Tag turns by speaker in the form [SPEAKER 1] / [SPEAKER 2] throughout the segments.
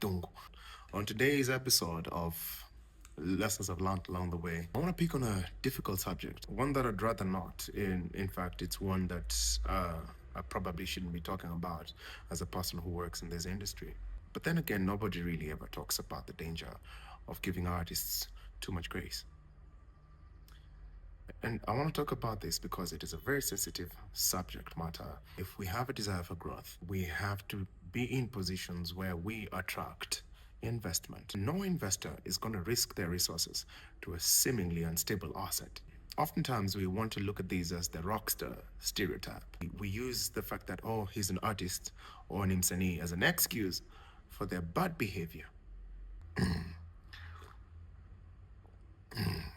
[SPEAKER 1] Tungu. On today's episode of Lessons I've Learned Along the Way, I want to pick on a difficult subject, one that I'd rather not. In fact, it's one that I probably shouldn't be talking about as a person who works in this industry. But then again, nobody really ever talks about the danger of giving artists too much grace. And I want to talk about this because it is a very sensitive subject matter. If we have a desire for growth, we have to be in positions where we attract investment. No investor is going to risk their resources to a seemingly unstable asset. Oftentimes, we want to look at these as the rock star stereotype. We use the fact that, oh, he's an artist or an msanii as an excuse for their bad behavior.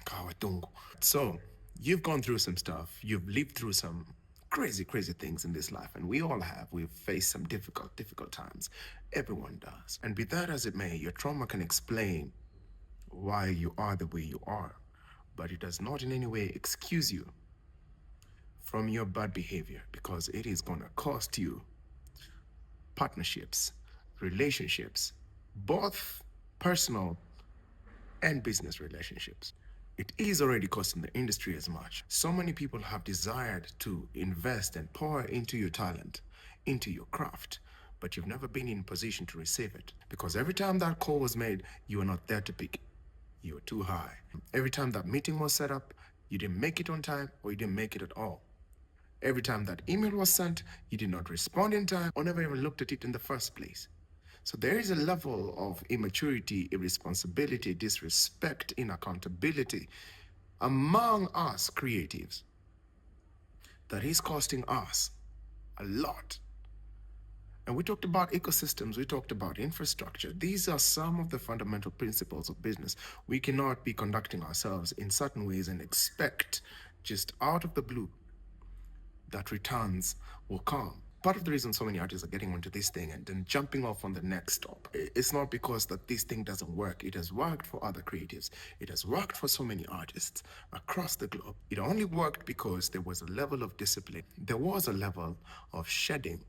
[SPEAKER 1] Kawatungu. So, you've gone through some stuff, you've lived through some crazy things in this life, and we all have. We've faced some difficult times. Everyone does. And be that as it may, your trauma can explain why you are the way you are, but it does not in any way excuse you from your bad behavior, because it is going to cost you partnerships, relationships, both personal and business relationships. It is already costing the industry as much. So many people have desired to invest and pour into your talent, into your craft, but you've never been in position to receive it. Because every time that call was made, you were not there to pick it. You were too high. Every time that meeting was set up, you didn't make it on time or you didn't make it at all. Every time that email was sent, you did not respond in time or never even looked at it in the first place. So there is a level of immaturity, irresponsibility, disrespect, inaccountability among us creatives that is costing us a lot. And we talked about ecosystems, we talked about infrastructure. These are some of the fundamental principles of business. We cannot be conducting ourselves in certain ways and expect just out of the blue that returns will come. Part of the reason so many artists are getting onto this thing and then jumping off on the next stop, it's not because that this thing doesn't work. It has worked for other creatives. It has worked for so many artists across the globe. It only worked because there was a level of discipline. There was a level of shedding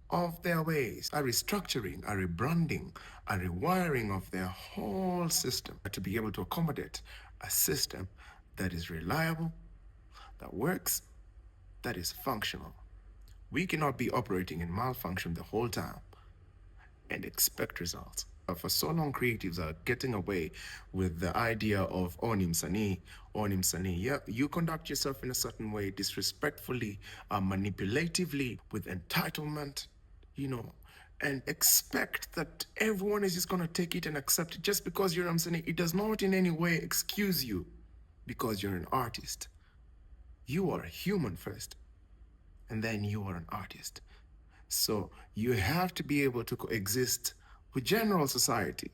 [SPEAKER 1] of their ways, a restructuring, a rebranding, a rewiring of their whole system to be able to accommodate a system that is reliable, that works, that is functional. We cannot be operating in malfunction the whole time and expect results. For so long, creatives are getting away with the idea of onim sani. Yeah, you conduct yourself in a certain way, disrespectfully, manipulatively, with entitlement, and expect that everyone is just going to take it and accept it just because you're Msanii. It does not in any way excuse you because you're an artist. You are a human first, and then you are an artist. So you have to be able to coexist with general society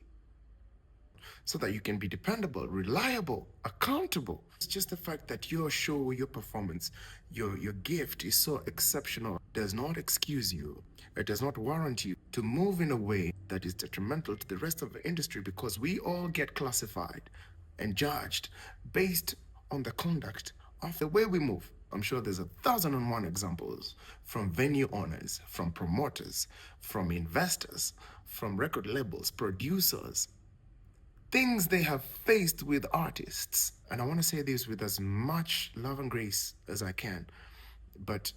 [SPEAKER 1] so that you can be dependable, reliable, accountable. It's just the fact that your show, your performance, your gift is so exceptional does not excuse you. It does not warrant you to move in a way that is detrimental to the rest of the industry, because we all get classified and judged based on the conduct of the way we move. I'm sure there's 1,001 examples from venue owners, from promoters, from investors, from record labels, producers, things they have faced with artists. And I want to say this with as much love and grace as I can. But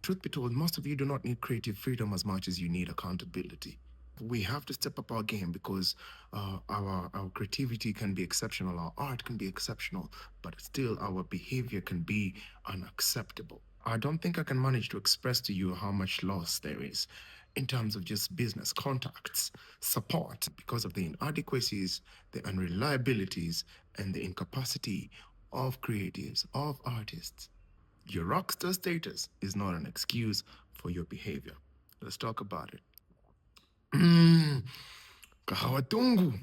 [SPEAKER 1] truth be told, most of you do not need creative freedom as much as you need accountability. We have to step up our game because our creativity can be exceptional, our art can be exceptional, but still our behavior can be unacceptable. I don't think I can manage to express to you how much loss there is in terms of just business contacts, support, because of the inadequacies, the unreliabilities, and the incapacity of creatives, of artists. Your rockstar status is not an excuse for your behavior. Let's talk about it. Kahawa Tungu.